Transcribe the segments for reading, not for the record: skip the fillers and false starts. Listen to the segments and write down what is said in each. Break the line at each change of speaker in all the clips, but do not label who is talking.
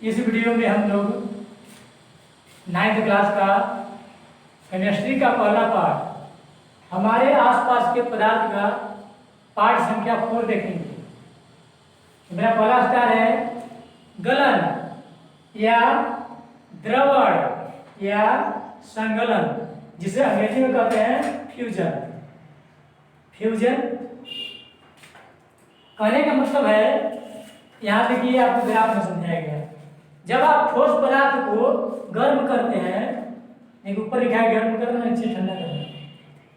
इस वीडियो में हम लोग 9th क्लास का केमिस्ट्री का पहला पार्ट हमारे आसपास के पदार्थ का पार्ट संख्या 4 देखेंगे। मेरा पहला स्टार है गलन या द्रवण या संगलन, जिसे अंग्रेजी में कहते हैं फ्यूजन। फ्यूजन कहने का मतलब है, यहाँ देखिए आपको ग्राफ में समझाया गया। जब आप ठोस पदार्थ को गर्म करते हैं, एक ऊपर लिखा है गर्म करना, नीचे ठंडा करना।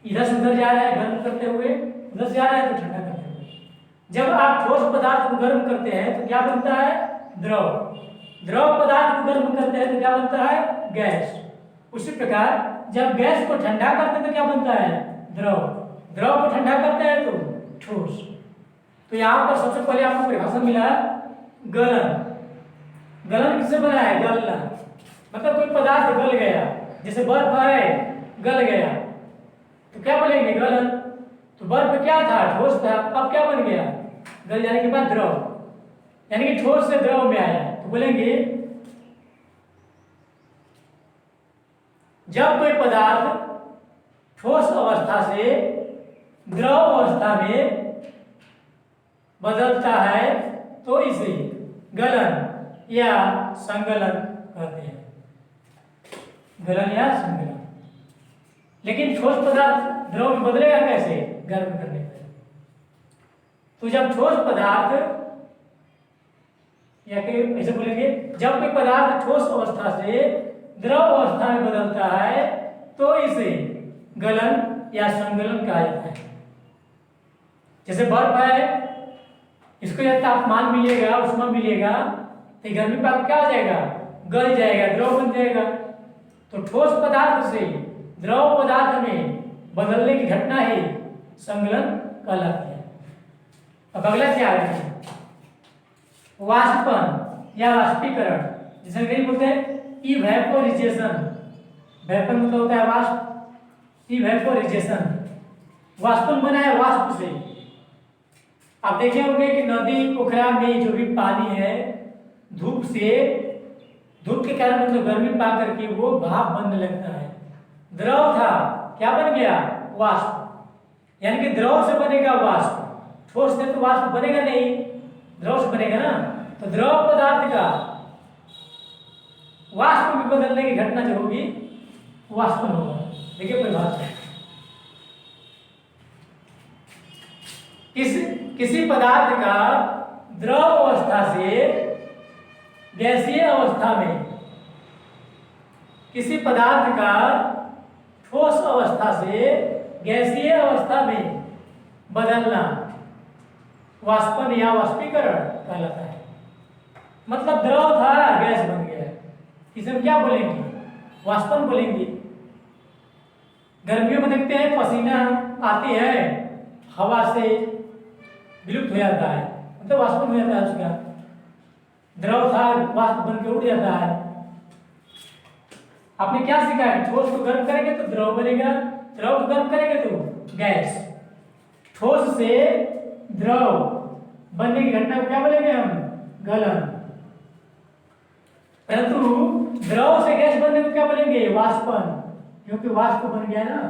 इधर से उधर जा रहा है गर्म करते हुए, उधर से जा रहा है तो ठंडा करते हुए। जब आप ठोस पदार्थ को गर्म करते हैं तो क्या बनता है? द्रव। द्रव पदार्थ को गर्म करते हैं तो क्या बनता है? गैस। उसी प्रकार जब गैस को ठंडा करते हैं तो क्या बनता है? द्रव। द्रव को ठंडा करते हैं तो ठोस। तो यहाँ पर सबसे पहले आपको परिभाषा मिला गलन। गलन किससे बना है? गलना, मतलब कोई पदार्थ गल गया, जैसे बर्फ है गल गया तो क्या बोलेंगे? गलन। तो बर्फ क्या था? ठोस था, अब क्या बन गया? गल जाने के बाद द्रव, यानी कि ठोस से द्रव में आया। तो बोलेंगे जब कोई पदार्थ ठोस अवस्था से द्रव अवस्था में बदलता है तो इसे गलन या संगलन कहते हैं। गलन या संगलन। लेकिन ठोस पदार्थ द्रव में बदलेगा कैसे? गर्म करने पर। तो जब ठोस पदार्थ, या कि ऐसे बोलेंगे, जब कोई पदार्थ ठोस अवस्था से द्रव अवस्था में बदलता है तो इसे गलन या संगलन कहा जाता है। जैसे बर्फ है, इसको जब तापमान मिलेगा, उष्मा मिलेगा तो गर्मी पाक क्या हो जाएगा? गल जाएगा, द्रव बन जाएगा। तो ठोस पदार्थ से द्रव पदार्थ में बदलने की घटना ही संगलन कहलाती है। अब अगला क्या है? वाष्पन या वाष्पीकरण, जिसे अंग्रेजी बोलते हैं इवेपोराइजेशन। वेपर मतलब होता है वाष्प, इवेपोराइजेशन। वाष्पन बना है वाष्प से। आप देखे होंगे कि नदी पोखरा में जो भी पानी है, धूप के कारण मतलब गर्मी पा करके वो भाप बनने लगता है। द्रव था, क्या बन गया? वाष्प। यानी कि द्रव से बनेगा वाष्प। ठोस से तो वाष्प बनेगा नहीं, द्रव से बनेगा ना। तो द्रव पदार्थ का वाष्प में बदलने की घटना जो होगी वाष्पन होगा। देखिए परिभाषा, किसी पदार्थ का द्रव अवस्था से गैसीय अवस्था में, किसी पदार्थ का ठोस अवस्था से गैसीय अवस्था में बदलना वाष्पन या वाष्पीकरण कहलाता है। मतलब द्रव था, गैस बन गया, इसे हम क्या बोलेंगे? वाष्पन बोलेंगे। गर्मियों में देखते हैं पसीना आती है, हवा से विलुप्त हो जाता है, मतलब वाष्पन हो जाता है उसका। द्रव था, वाष्प बन के उड़ जाता है। आपने क्या सीखा है? ठोस को गर्म करेंगे तो द्रव बनेगा, द्रव को गर्म करेंगे तो गैस। ठोस से द्रव बनने की घटना को क्या बोलेंगे हम? गलन। परंतु द्रव से गैस बनने को क्या बोलेंगे? वाष्पन, क्योंकि वाष्प बन गया ना,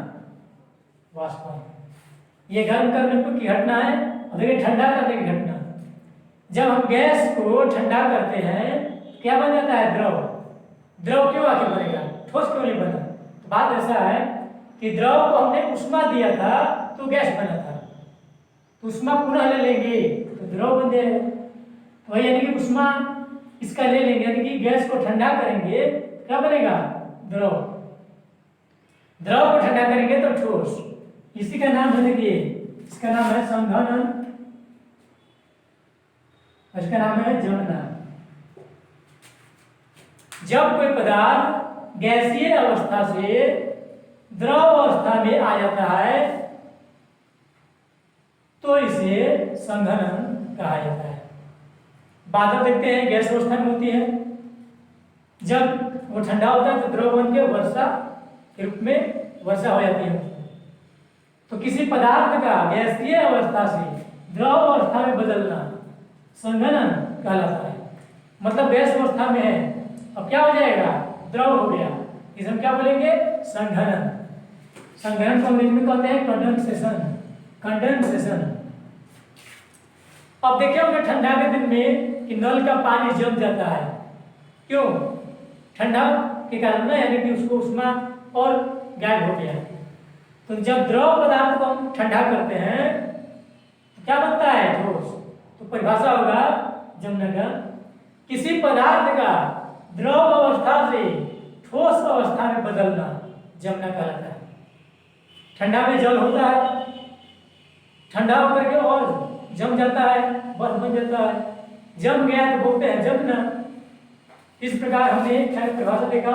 वाष्पन। ये गर्म करने की घटना है। और देखिए ठंडा करने की घटना, जब हम गैस को ठंडा करते हैं क्या बन जाता है? द्रव। द्रव क्यों आखिर बनेगा? ठोस क्यों नहीं बना? तो बात ऐसा है कि द्रव को हमने उष्मा दिया था तो गैस बना था, तो उष्मा पुनः ले लेंगे तो द्रव बन जाएगा। तो वही यानी कि उष्मा इसका ले लेंगे, यानी कि गैस को ठंडा करेंगे, क्या बनेगा? द्रव। द्रव को ठंडा करेंगे तो ठोस। इसी का नाम है, देखिए इसका नाम है संघनन, इसका नाम है जमना। जब कोई पदार्थ गैसीय अवस्था से द्रव अवस्था में आ जाता है तो इसे संघनन कहा जाता है। बादल देखते हैं गैस अवस्था में होती है, जब वो ठंडा होता है तो द्रव बन के वर्षा के रूप में वर्षा हो जाती है। तो किसी पदार्थ का गैसीय अवस्था से द्रव अवस्था में बदलना संघनन कहलाता है। मतलब गैस अवस्था में है। अब क्या हो जाएगा, द्रव हो गया, इसे हम क्या बोलेंगे, संघनन। संघनन को अंग्रेजी में कहते हैं कंडेंसेशन, कंडेंसेशन। अब देखिए हमने ठंडा के दिन में कि नल का पानी जम जाता है, क्यों, ठंडा के कारण ना, यानी कि उसको उष्मा और गायब हो गया। तो जब द्रव पदार्थ को हम ठंडा करते हैं तो क्या बनता है, ठोस। तो परिभाषा होगा जमना का, किसी पदार्थ का द्रव अवस्था से ठोस अवस्था में बदलना जमना कहलाता है। ठंडा में जल होता है, ठंडा होकर के और जम जाता है, बर्फ बन जाता है, जम गया तो बोलते हैं जमना। इस प्रकार हमने परिभाषा देखा।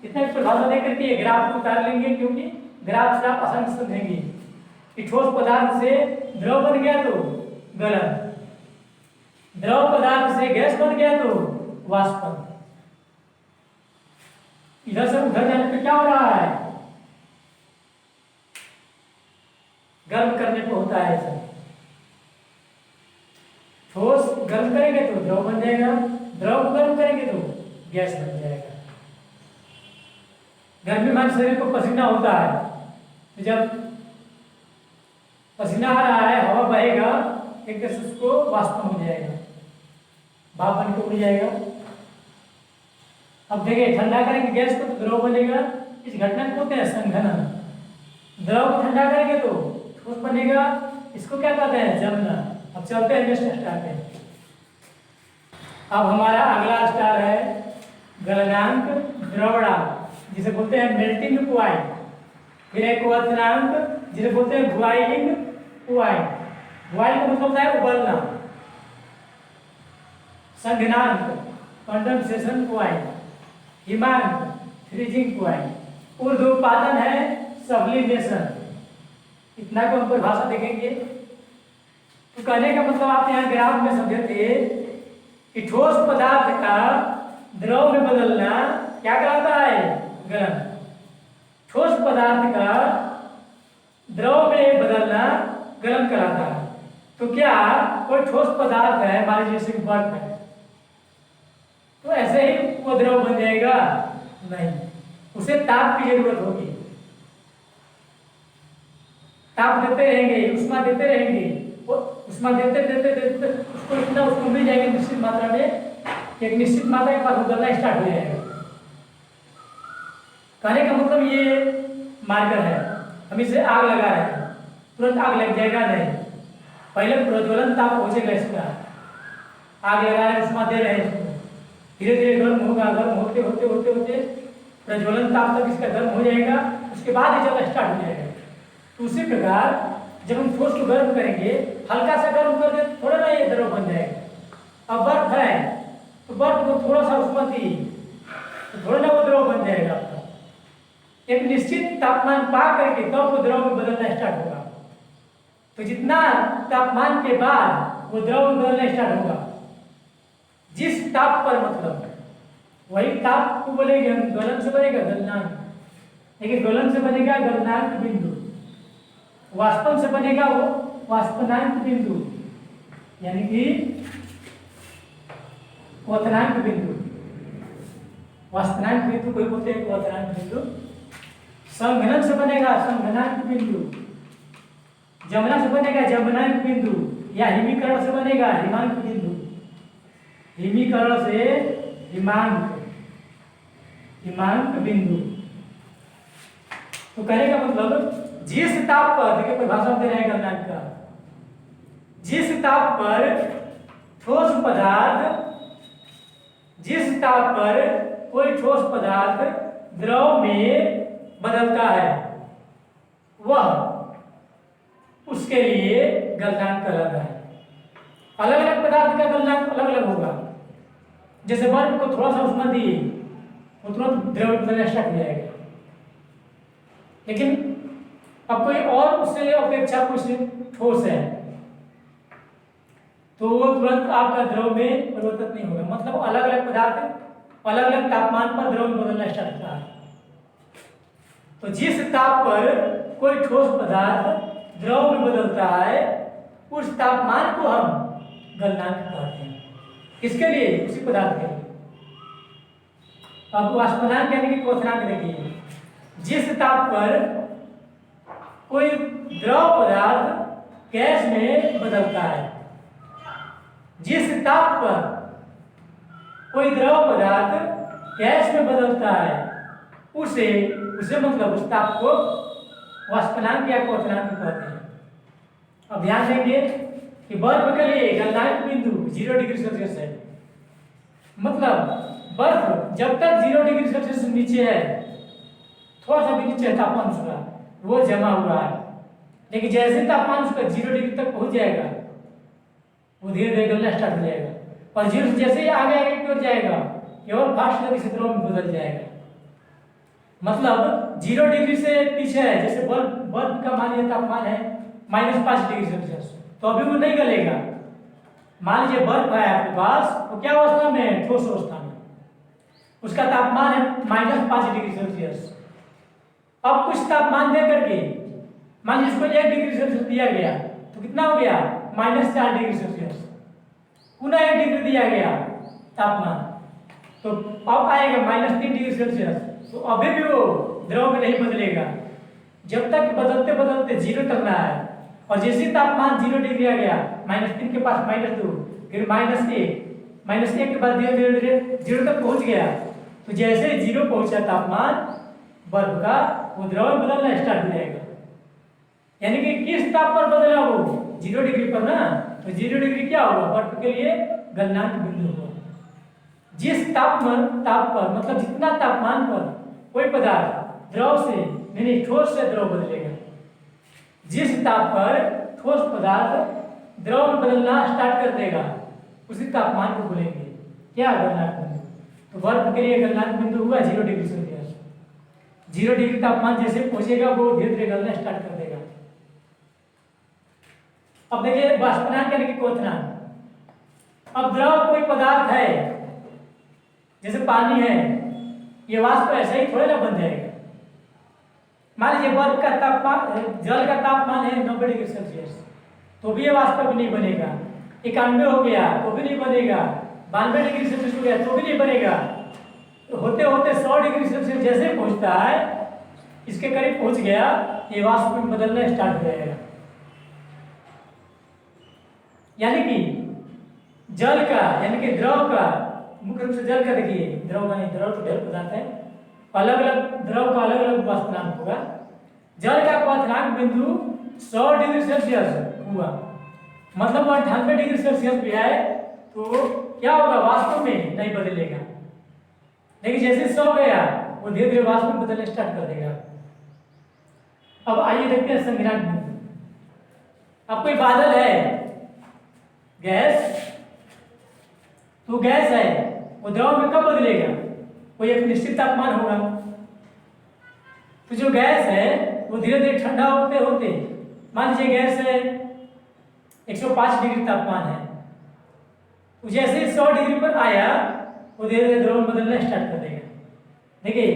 इतना परिभाषा देकर के ग्राफ को उतार लेंगे, क्योंकि ग्राफ से आप आसानी से समझेंगे कि ठोस पदार्थ से द्रव बन गया तो गलन, द्रव पदार्थ से गैस बन गया तो वाष्पन। इधर से उधर जाने पे क्या हो रहा है, गर्म करने पे होता है ऐसा। ठोस गर्म करेंगे तो द्रव बन जाएगा, द्रव को गर्म करेंगे तो गैस बन जाएगा। गर्मी में शरीर को पसीना होता है, तो जब पसीना आ रहा है, हवा बहेगा, एक तरह से उसको वाष्प हो जाएगा, भाप बन के उड़ जाएगा। अब देखिए ठंडा करेंगे गैस को तो द्रव बनेगा, इस घटना को बोलते हैं संघनन। द्रव को ठंडा करेंगे तो ठोस बनेगा, इसको क्या कहते हैं, जमना। अब चलते हैं नेक्स्ट स्टार पे। अब हमारा अगला स्टार है गलनांक द्रवणांक, जिसे बोलते हैं मेल्टिंग पॉइंट। फिर एक क्वथनांक जिसे बोलते हैं बॉइलिंग पॉइंट। बॉइल का मतलब होता है उबलना। संघनांक कंडेंसेशन पॉइंट, हिमांक फ्रीजिंग पॉइंट, ऊर्ध्वपातन है सब्लिमेशन। इतना को हम परिभाषा देखेंगे। तो कहने का मतलब आप यहाँ ग्राफ में समझे थे कि ठोस पदार्थ का द्रव में बदलना क्या कहलाता है, गलन। ठोस पदार्थ का द्रव में बदलना गलन कहलाता है। तो क्या कोई ठोस पदार्थ है, मान लीजिए जैसे बर्फ है, तो ऐसे ही वो द्रव बन जाएगा, नहीं, उसे ताप की जरूरत होगी। ताप देते रहेंगे, उष्मा देते रहेंगे, उष्मा देते देते देते उसको इतना उसको मिल जाएगा निश्चित मात्रा में, एक निश्चित मात्रा के बाद वो गलना स्टार्ट हो जाएगा। कहने का मतलब ये मार्कर है, हम इसे आग लगा रहे हैं, तुरंत आग लग जाएगा नहीं, पहले प्रज्वलन ताप पहुंचेगा इसका। आग लगा रहे हैं, उष्मा दे रहे हैं इसको, धीरे धीरे गर्म होगा, गर्म होते होते होते होते प्रज्वलन ताप तक इसका गर्म हो जाएगा, उसके बाद ही जलना स्टार्ट हो जाएगा। तो उसी प्रकार जब हम ठोस को गर्म करेंगे, हल्का सा गर्म कर दे थोड़ा ना ये द्रव बन जाएगा। अब बर्फ है तो बर्फ को थोड़ा सा उष्मा दी तो थोड़ा ना वो द्रव बन जाएगा आपका। एक निश्चित तापमान पा करके तब वो द्रव में बदलना स्टार्ट होगा। तो जितना तापमान के बाद वो द्रव में बदलना स्टार्ट होगा, जिस ताप पर, मतलब वही ताप को बोलेंगे हम, गलन से बनेगा गलनांक, लेकिन गलन से बनेगा गलनांक बिंदु, वाष्पन से बनेगा वो वाष्पनांक बिंदु, यानी कि क्वथनांक बिंदु। वाष्पनांक बिंदु को बोलते हैं क्वथनांक बिंदु। संघनन से बनेगा संघनांक बिंदु, जमना से बनेगा जमनांक बिंदु, या हिमीकरण से बनेगा हिमांक बिंदु। हिमीकरण से हिमांक, हिमांक बिंदु। तो कहने का मतलब जिस ताप पर, देखिए परिभाषा दे रहे हैं गलनांक का, जिस ताप पर ठोस पदार्थ, जिस ताप पर कोई ठोस पदार्थ द्रव में बदलता है, वह उसके लिए गलनांक कहलाता है। अलग अलग पदार्थ का गलनांक अलग अलग होगा। जैसे बर्फ को थोड़ा सा उष्मा दी वो तुरंत द्रव बदलना स्टार्ट हो जाएगा, लेकिन अब कोई और उससे अपेक्षा कुछ ठोस है तो वो तुरंत आपका द्रव में परिवर्तित नहीं होगा। मतलब अलग अलग पदार्थ अलग अलग तापमान पर द्रव में बदलना स्टार्ट होता है। तो जिस ताप पर कोई ठोस पदार्थ द्रव में बदलता है, उस तापमान को हम गलनांक कहते हैं। किसके लिए? उसी पदार्थ के लिए। अब वाष्पनांक यानी कि क्वथनांक देखिए, जिस ताप पर कोई द्रव पदार्थ गैस में बदलता है, जिस ताप पर कोई द्रव पदार्थ गैस में बदलता है उसे मतलब उस ताप को वाष्पनांक या क्वथनांक कहते हैं। अब ध्यान देंगे कि बर्फ के लिए गलनांक बिंदु 0 डिग्री सेल्सियस है, मतलब बर्फ जब तक 0 डिग्री सेल्सियस से नीचे है, थोड़ा सा भी नीचे तापमान उसका वो जमा हुआ है, लेकिन जैसे तापमान उसका 0 डिग्री तक पहुंच जाएगा वो धीरे धीरे गलना स्टार्ट हो जाएगा, और 0 से जैसे ही आगे आगे की ओर जाएगा केवल फास्ट गति से द्रव में बदल जाएगा। मतलब 0 डिग्री से पीछे है, जैसे बर्फ का मान लीजिए तापमान है -5 डिग्री सेल्सियस, तो अभी वो नहीं गलेगा। मान लीजिए बर्फ है आपके पास, तो क्या अवस्था में है? ठोस अवस्था में, उसका तापमान है -5 डिग्री सेल्सियस। अब कुछ तापमान दे करके मान लीजिए इसको 1 डिग्री सेल्सियस दिया गया, तो कितना हो गया? -4 डिग्री सेल्सियस। पुनः 1 डिग्री दिया गया तापमान, तो अब आएगा -3 डिग्री सेल्सियस, तो अभी भी वो द्रव में नहीं बदलेगा जब तक बदलते बदलते 0 तक रहा है। और जैसे ही तापमान 0 डिग्री आ गया, -3 के पास -2, फिर -1 के बाद धीरे धीरे 0 तक पहुंच गया, तो जैसे 0 पहुंचा तापमान बर्फ का, वो द्रव में बदलना स्टार्ट हो जाएगा। यानी कि किस ताप पर बदला? वो 0 डिग्री पर ना, तो 0 डिग्री क्या होगा? बर्फ के लिए गलनांक बिंदु होगा। जिस ताप पर मतलब जितना तापमान पर कोई पदार्थ द्रव से नहीं ठोस से द्रव बदलेगा, जिस ताप पर ठोस पदार्थ द्रव में बदलना स्टार्ट कर देगा उसी तापमान को बोलेंगे क्या? गलनांक बिंदु। तो बर्फ के लिए गलनांक बिंदु हुआ 0 डिग्री सेल्सियस। 0 डिग्री तापमान जैसे पहुंचेगा वो धीरे धीरे गलना स्टार्ट कर देगा। अब देखिए वाष्पनांक यानी कि क्वथनांक। अब द्रव कोई पदार्थ है, जैसे पानी है, ये वाष्प ऐसे ही थोड़े ना बन जाएगा। मान लीजिए बर्फ का तापमान, जल का तापमान है 90 डिग्री सेल्सियस, तो भी ये वाष्प भी नहीं बनेगा। 91 हो गया तो भी नहीं बनेगा, 92 डिग्री सेल्सियस हो गया तो भी नहीं बनेगा। तो होते होते 100 डिग्री सेल्सियस जैसे पहुंचता है, इसके करीब पहुंच गया, ये वाष्प में बदलना स्टार्ट हो जाएगा। यानी कि जल का यानी कि द्रव का, मुख्य रूप से जल का देखिए, द्रव माने द्रव तो ढेर पदार्थ है, अलग अलग द्रव का अलग अलग वाष्पनांक होगा। जल का क्वथनांक बिंदु 100 डिग्री सेल्सियस हुआ, मतलब 98 डिग्री सेल्सियस भी है तो क्या होगा? वाष्प में नहीं बदलेगा, लेकिन जैसे 100 गया वो धीरे धीरे वाष्प में बदलना स्टार्ट कर देगा। अब आइए देखते हैं संज्ञानांक बिंदु। अब कोई बादल है, गैस, तो गैस है वो द्रव में कब बदलेगा? कोई एक निश्चित तापमान होगा, तो जो गैस है वो धीरे धीरे ठंडा होते होते, मान लीजिए गैस है 105 डिग्री तापमान है, तो जैसे 100 डिग्री पर आया वो धीरे धीरे द्रव में बदलना स्टार्ट कर देगा। देखिए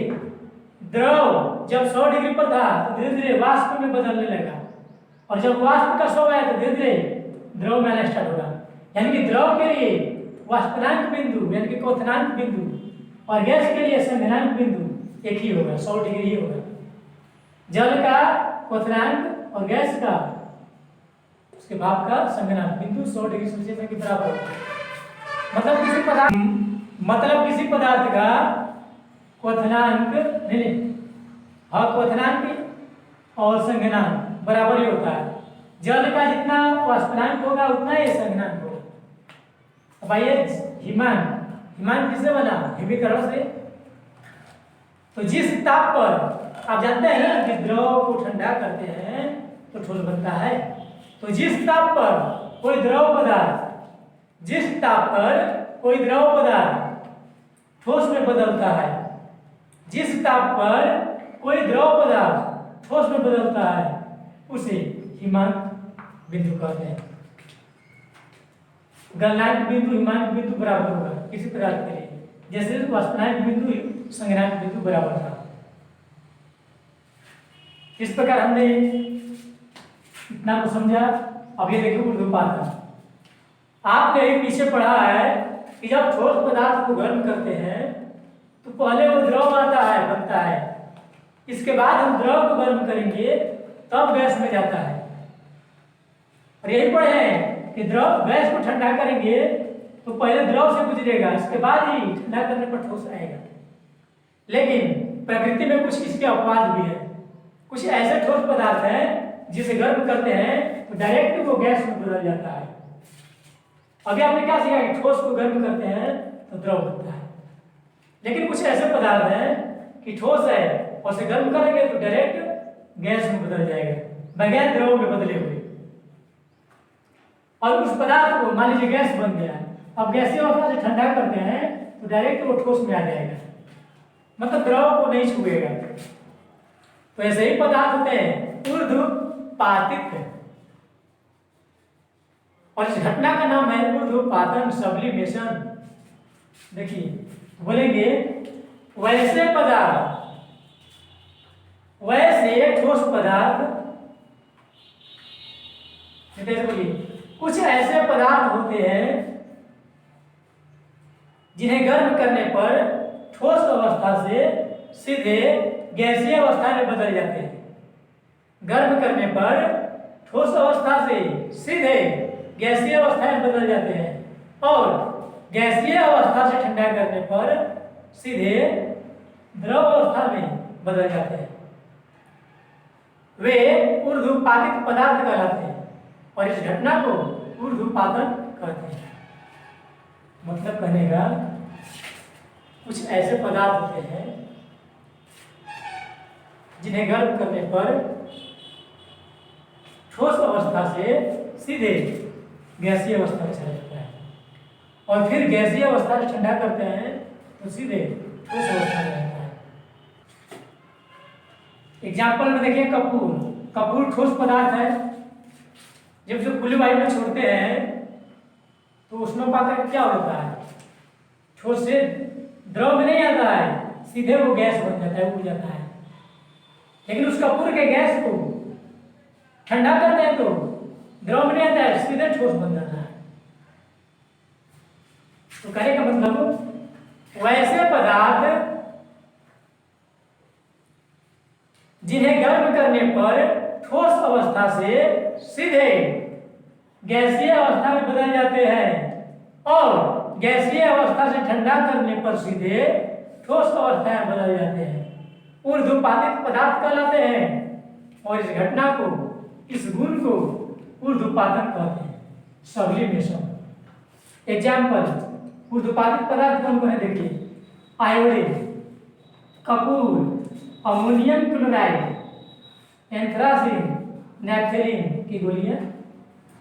द्रव जब 100 डिग्री पर था तो धीरे धीरे वाष्प में बदलने लगा, और जब वाष्प का 100 आया तो धीरे धीरे द्रव में आना स्टार्ट होगा। यानी कि द्रव के लिए वाष्पनांक बिंदु यानी कि क्वथनांक बिंदु, और गैस के लिए संज्ञानांक बिंदु एक ही होगा, 100 डिग्री ही होगा। जल का क्वथनांक और गैस का, उसके भाप का संज्ञानांक बिंदु 100 डिग्री सेल्सियस के बराबर होगा। मतलब किसी पदार्थ का क्वथनांक क्वथनांक और संज्ञानांक बराबर ही होता है। जल का जितना वाष्पनांक होगा उतना ही संज्ञानांक होगा। अब आइए हिमांक किससे बना? हिमीकरण से। तो जिस ताप पर आप जानते हैं ना कि द्रव को ठंडा करते हैं तो ठोस बनता है, तो जिस ताप पर कोई द्रव पदार्थ ठोस में बदलता है, जिस ताप पर कोई द्रव पदार्थ ठोस में बदलता है उसे हिमांक बिंदु कहते हैं। गलनांक बिंदु हिमांक बिंदु बराबर होगा किसी पदार्थ के लिए, जैसे वाष्पनांक बिंदु संज्ञानांक बिंदु बराबर था। इस प्रकार हमने इतना को समझा। अब ये देखो ऊर्ध्वपात। आपने पीछे पढ़ा है कि जब ठोस पदार्थ को गर्म करते हैं तो पहले वो द्रव आता है, बनता है, इसके बाद हम द्रव को गर्म करेंगे तब गैस में जाता है। और यही पढ़े हैं कि द्रव गैस को ठंडा करेंगे तो पहले द्रव से गुजरेगा, इसके बाद ही ठंडा करने पर ठोस आएगा। लेकिन प्रकृति में कुछ इसके अपवाद भी है। कुछ ऐसे ठोस पदार्थ हैं जिसे गर्म करते हैं तो डायरेक्ट वो गैस में बदल जाता है। अभी आपने क्या सीखा कि ठोस को गर्म करते हैं तो द्रव बनता है, लेकिन कुछ ऐसे पदार्थ हैं कि ठोस है और उसे गर्म करेंगे तो डायरेक्ट गैस में बदल जाएगा, बगैर द्रव में बदले हुए। और उस पदार्थ को मान लीजिए गैस बन गया, अब गैसीय अवस्था से ठंडा करते हैं तो डायरेक्ट वो ठोस में आ जाएगा, मतलब द्रव को नहीं छुएगा। तो ऐसे ही पदार्थ होते हैं ऊर्ध्वपातित, और इस घटना का नाम है ऊर्ध्वपातन, सब्लिमेशन। देखिए बोलेंगे वैसे पदार्थ, वैसे ठोस पदार्थ, बोलिए कुछ ऐसे पदार्थ होते हैं जिन्हें गर्म करने पर ठोस अवस्था से सीधे गैसीय अवस्था में बदल जाते हैं। गर्म करने पर ठोस अवस्था से सीधे गैसीय अवस्था में बदल जाते हैं, और गैसीय अवस्था से ठंडा करने पर सीधे द्रव अवस्था में बदल जाते हैं। वे ऊर्ध्वपातित पदार्थ कहलाते हैं और इस घटना को ऊर्ध्वपातन कहते हैं। मतलब कहने का कुछ ऐसे पदार्थ होते हैं जिन्हें गर्म करने पर ठोस अवस्था से सीधे गैसीय अवस्था में चला जाता है, और फिर गैसीय अवस्था से ठंडा करते हैं तो सीधे ठोस अवस्था में रहता है। एग्जाम्पल में देखिए कपूर। कपूर ठोस पदार्थ है, जब जो खुली वायु में छोड़ते हैं तो उसमें पाकर क्या होता है, ठोस से द्रव में नहीं आता है, सीधे वो गैस बन जाता है, उड़ जाता है। लेकिन उस कपूर के गैस को ठंडा करते हैं तो द्रव में नहीं आता है, सीधे ठोस बन जाता है। तो कहने का मतलब वैसे पदार्थ जिन्हें गर्म करने पर ठोस अवस्था से सीधे गैसीय अवस्था में बदल जाते हैं, और गैसीय अवस्था से ठंडा करने पर सीधे ठोस अवस्था में बदल जाते हैं, ऊर्ध्वपातित पदार्थ कहलाते हैं। और इस घटना को, इस गुण को ऊर्ध्वपातन कहते हैं, सब्लिमेशन। एग्जाम्पल, ऊर्ध्वपातित पदार्थ कौन कौन है देखिए, iodine, Kapoor, ammonium chloride, anthracene, naphthalene की गोलियां,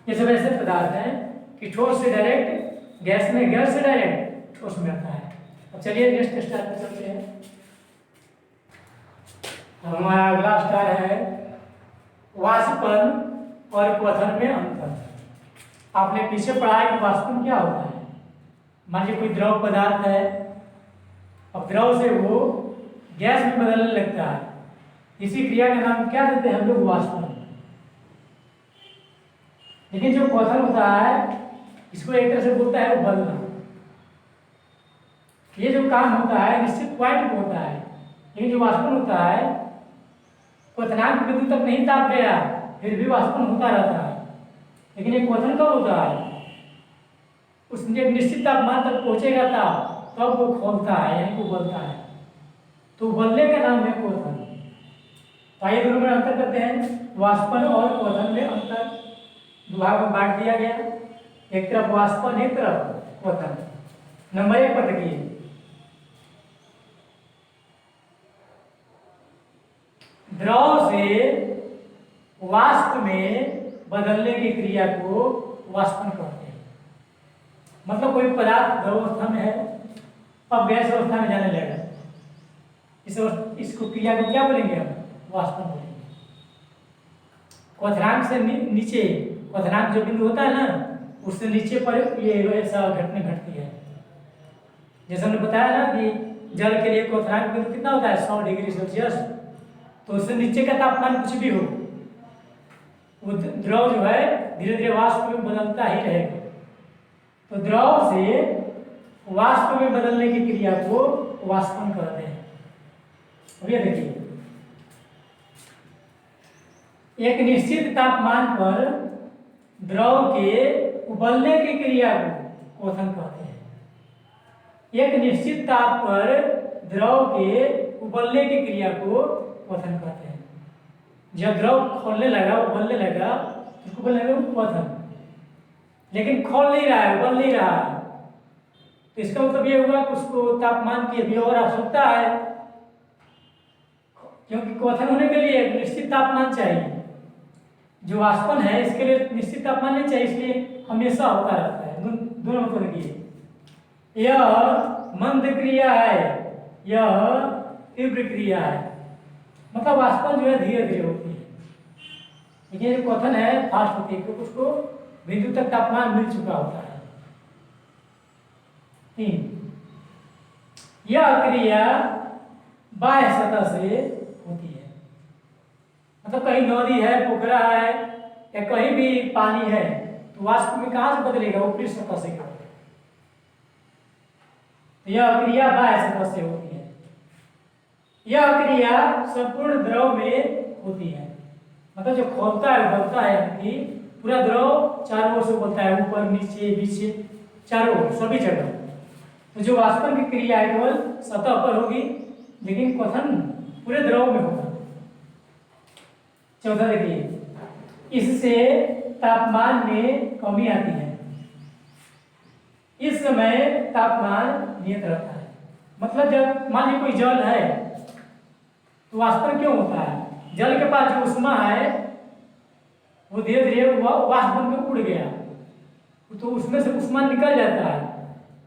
ये सब ऐसे पदार्थ हैं कि ठोस से डायरेक्ट गैस में, गैस से डायरेक्ट ठोस में आता है। अब चलिए नेक्स्ट स्टार पे चलते हैं। हमारा अगला स्टार है वाष्पन और क्वथन में अंतर। आपने पीछे पढ़ा है कि वाष्पन क्या होता है। मान लीजिए कोई द्रव पदार्थ है, अब द्रव से वो गैस में बदलने लगता है, इसी क्रिया का नाम क्या देते हैं हम लोग, वाष्पन। लेकिन जो क्वथन होता है इसको एक तरह से बोलता है उबलना। ये जो काम होता है निश्चित पॉइंट पे होता है, लेकिन जो वाष्पन होता है क्वथनांक बिंदु तक नहीं ताप गया फिर भी वाष्पन होता रहता है। लेकिन ये क्वथन कब होता है, उसने एक निश्चित तापमान तक पहुंचेगा तब वो खोलता है, यानी उबलता है। तो उबलने का नाम है क्वथन। तो आइए दोनों में अंतर करते हैं, वाष्पन और क्वथन में अंतर दो भाग में बांट दिया गया, एक तरफ वाष्पन, एक तरफ क्वथन। नंबर 1 पर देखिए, द्रव से वाष्प में बदलने की क्रिया को वाष्पन कहते हैं। मतलब कोई पदार्थ द्रव अवस्था में है, अब गैस अवस्था में जाने लगेगा, इसको क्रिया को क्या बोलेंगे हम, वाष्पन बोलेंगे। क्वथनांक से नीचे, क्वथनांक जो बिंदु होता है ना उससे नीचे पर ये ऐसा घटने घटती है। जैसे हमने बताया ना कि जल के लिए क्वथनांक बिंदु कितना होता है, 100 डिग्री सेल्सियस। तो उससे नीचे का तापमान कुछ भी हो, वो द्रव जो है धीरे धीरे वाष्प में बदलता ही रहेगा। तो द्रव से वाष्प में बदलने की क्रिया को वाष्पन कहते हैं। अब ये देखिए, एक निश्चित तापमान पर द्रव के उबलने की क्रिया को क्वथन कहते हैं। एक निश्चित ताप पर द्रव के उबलने की क्रिया को क्वथन कहते हैं। जब द्रव खोलने लगा, उबलने लगा, उसको बोलने लगा क्वथन। लेकिन खोल नहीं रहा है, उबल नहीं रहा है, तो इसका मतलब ये हुआ कि उसको तापमान की अभी और आवश्यकता है, क्योंकि क्वथन होने के लिए एक निश्चित तापमान चाहिए। जो वाष्पन है इसके लिए निश्चित तापमान नहीं चाहिए, इसलिए हमेशा होता रहता है। दोनों को देखिए, यह मंद क्रिया है, यह तीव्र क्रिया है। मतलब वाष्पन जो है धीरे धीरे होती है, लेकिन जो क्वथन है फास्ट होती है, क्योंकि उसको बिंदु तक तापमान मिल चुका होता है। 3, यह क्रिया बाह्य सतह से होती है। मतलब कहीं नदी है, पोखरा है, या कहीं भी पानी है, तो वाष्प में कहां से बदलेगा? ऊपरी सतह से। यह क्रिया बाह्य सतह से होती है। यह क्रिया संपूर्ण द्रव में होती है। मतलब जो खोलता है, उबलता है, कि पूरा द्रव चारों ओर से उबलता है, ऊपर नीचे बीच चारों ओर सभी जगह। तो जो वाष्पन की क्रिया है केवल सतह पर होगी, लेकिन क्वथन पूरे द्रव में होगा। 4 देखिए, इससे तापमान में कमी आती है। इस समय तापमान नियत रहता है। मतलब जब मान लीजिए कोई जल है, तो वाष्पन क्यों होता है? जल के पास जो उष्मा है वो धीरे धीरे वाष्प बन के उड़ गया, तो उसमें से उष्मा निकल जाता है,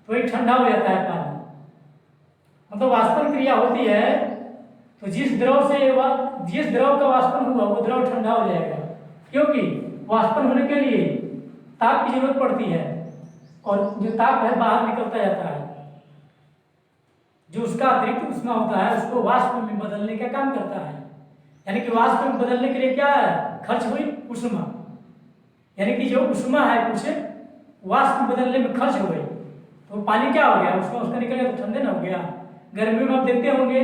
तो वही ठंडा हो जाता है पानी। मतलब वाष्पन क्रिया होती है, तो जिस द्रव का वाष्पन हुआ वो द्रव ठंडा हो जाएगा, क्योंकि वाष्पन होने के लिए ताप की जरूरत पड़ती है, और जो ताप है बाहर निकलता जाता है। जो उसका अतिरिक्त उष्मा होता है उसको वाष्प में बदलने का काम करता है। यानी कि वाष्प में बदलने के लिए क्या है? खर्च हुई उष्मा। यानी कि जो उष्मा है कुछ वाष्प में बदलने में खर्च हो गई, तो पानी क्या हो गया? उसका निकल गया तो ठंडे ना हो गया। गर्मियों में आप देखते होंगे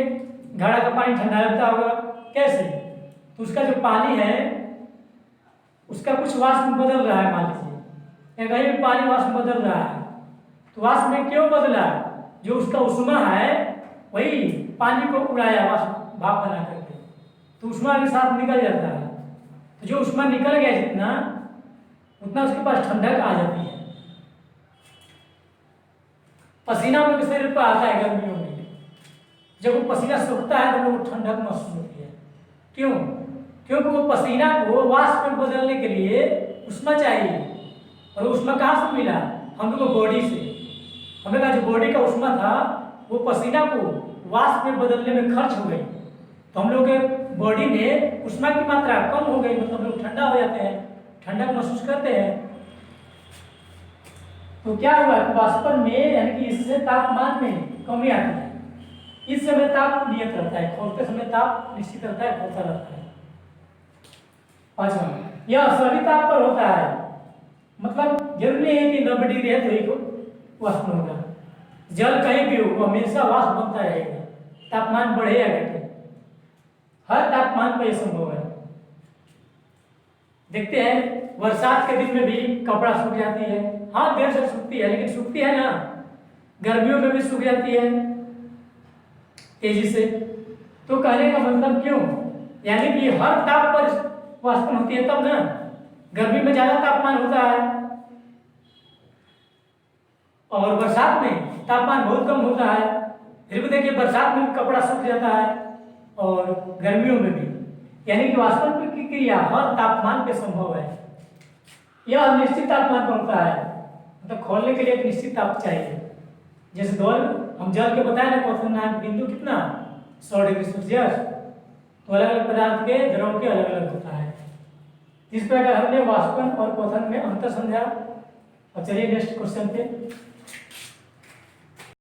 घड़ा का पानी ठंडा लगता होगा, कैसे? तो उसका जो पानी है उसका कुछ वाष्प में बदल रहा है, मान लीजिए, या कहीं भी पानी वाष्प में बदल रहा है, तो वाष्प में क्यों बदला? जो उसका उष्मा है वही पानी को उड़ाया वाष्प भाप बना करके, तो उष्मा के साथ निकल जाता है। तो जो उष्मा निकल गया जितना, उतना उसके पास ठंडक आ जाती है। पसीना में शरीर पर आता है गर्मियों में, जब वो पसीना सूखता है तो वो ठंडक महसूस होती है। क्यों? क्योंकि वो पसीना को वाष्प में बदलने के लिए उष्मा चाहिए, और उष्मा कहाँ से मिला? हम लोग को बॉडी से। हमें का जो बॉडी का उष्मा था वो पसीना को वाष्प में बदलने में खर्च हो गई, तो हम लोग के बॉडी में उष्मा की मात्रा कम हो गई, मतलब लोग ठंडा हो जाते हैं, ठंडक महसूस करते हैं। तो क्या हुआ? वाष्पन में यानी कि इससे तापमान में कमी आती है। इस समय ताप नियत रहता है, खोलते समय ताप निश्चित रहता है, खोलता रहता है। 5वां, यह सभी ताप पर होता है। मतलब जरूरी नहीं है कि 90 डिग्री है तो ही को वाष्पन होगा। जल कहीं भी हो हमेशा वाष्प बनता रहेगा, तापमान बढ़े या घटे, हर तापमान पर यह संभव है। देखते हैं बरसात के दिन में भी कपड़ा सूख जाती है। हाँ, देर से सूखती है, लेकिन सूखती है ना। गर्मियों में भी सूख जाती है तेजी से। तो कहने का मतलब क्यों? यानी कि हर ताप पर वाष्पन होती है तब ना। गर्मी में ज्यादा तापमान होता है और बरसात में तापमान बहुत कम होता है, फिर भी देखिए बरसात में भी कपड़ा सूख जाता है और गर्मियों में भी। यानी कि वाष्पन की क्रिया हर तापमान पे संभव है। यह निश्चित तापमान पर होता है, मतलब खोलने के लिए एक निश्चित ताप चाहिए। जैसे हम जल के बताए ना, क्वथनांक बिंदु कितना 100 डिग्री सेल्सियस। तो अलग अलग पदार्थ के द्रव के अलग अलग होता है। इस प्रकार हमने वाष्पन और क्वथन में अंतर समझा। अब चलिए नेक्स्ट क्वेश्चन पे।